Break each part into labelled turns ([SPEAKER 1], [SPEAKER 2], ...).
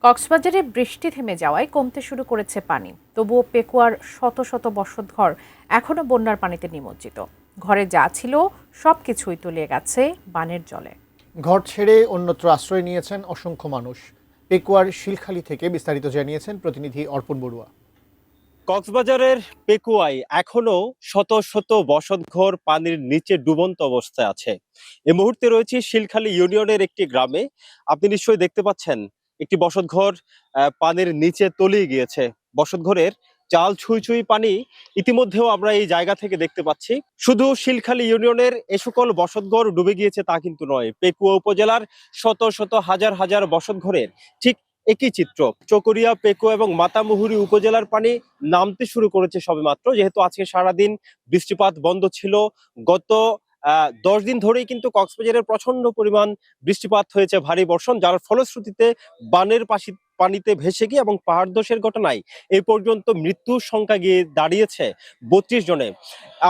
[SPEAKER 1] কক্সবাজারে বৃষ্টি থেমে যাওয়ায় কমতে শুরু করেছে পানি, তবুও পেকুয়ার শত শত বসতঘর এখনো বন্যার পানিতে নিমজ্জিত। ঘরে যা ছিল সবকিছুই তলিয়ে গেছে বানের জলে।
[SPEAKER 2] ঘর ছেড়ে অন্যত্র আশ্রয় নিয়েছেন অসংখ্য মানুষ। পেকুয়ার শিলখালী থেকে বিস্তারিত জানিয়েছেন প্রতিনিধি অর্পণ বড়ুয়া।
[SPEAKER 3] কক্সবাজারের পেকুয়ায় এখনো শত শত বসতঘর পানির নিচে ডুবন্ত অবস্থায় আছে। এই মুহূর্তে রয়েছে শিলখালী ইউনিয়নের একটি গ্রামে। আপনি নিশ্চয়ই দেখতে পাচ্ছেন একটি বসতঘর পানির নিচে তলিয়ে গিয়েছে। বসতঘরের চাল ছুঁই ছুঁই পানি ইতিমধ্যেও আমরা এই জায়গা থেকে দেখতে পাচ্ছি। শুধু শিলখালী ইউনিয়নের এ সকল বসতঘর ডুবে গিয়েছে তা কিন্তু নয়, পেকুয়া উপজেলার শত শত হাজার হাজার বসতঘরের ঠিক একই চিত্র। চকরিয়া, পেকুয়া এবং মাতামুহুরী উপজেলার পানি নামতে শুরু করেছে সবেমাত্র, যেহেতু আজকে সারাদিন বৃষ্টিপাত বন্ধ ছিল। গত 10 দিন ধরেই কিন্তু কক্সবাজারের প্রচন্ড পরিমাণ বৃষ্টিপাত হয়েছে, ভারী বর্ষণ, যার ফলশ্রুতিতে বানের পানিতে ভেসে গিয়ে এবং পাহাড় ধসের ঘটনায় এই পর্যন্ত মৃত্যুর সংখ্যা গিয়ে দাঁড়িয়েছে 32 জনে।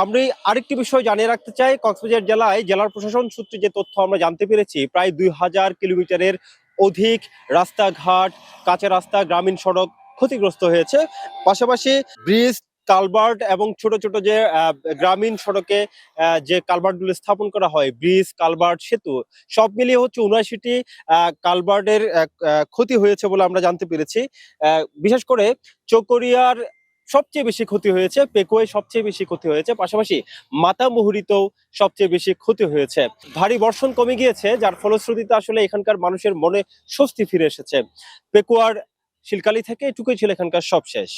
[SPEAKER 3] আমি আরেকটি বিষয় জানিয়ে রাখতে চাই, কক্সবাজার জেলার প্রশাসন সূত্রে যে তথ্য আমরা জানতে পেরেছি, প্রায় 2000 কিলোমিটারের অধিক রাস্তাঘাট, কাঁচা রাস্তা, গ্রামীণ সড়ক ক্ষতিগ্রস্ত হয়েছে। পাশাপাশি ব্রিজ, কালভার্ট এবং ছোট ছোট যে গ্রামীণ সড়কে যে কালভার্টগুলো স্থাপন করা হয়, ব্রিজ, কালভার্ট, সেতু, সব মিলিয়ে হচ্ছে 79টি কালভার্টের ক্ষতি হয়েছে বলে আমরা জানতে পেরেছি। বিশেষ করে চকরিয়ার সবচেয়ে বেশি ক্ষতি হয়েছে, পেকুয়ায় সবচেয়ে বেশি ক্ষতি হয়েছে, পাশাপাশি মাতামুহুরীতেও সবচেয়ে বেশি ক্ষতি হয়েছে। ভারী বর্ষণ কমে গিয়েছে, যার ফলশ্রুতিতে আসলে এখানকার মানুষের মনে স্বস্তি ফিরে এসেছে। পেকুয়ার শিলখালী থেকে এটুকুই ছিল এখানকার সব শেষ।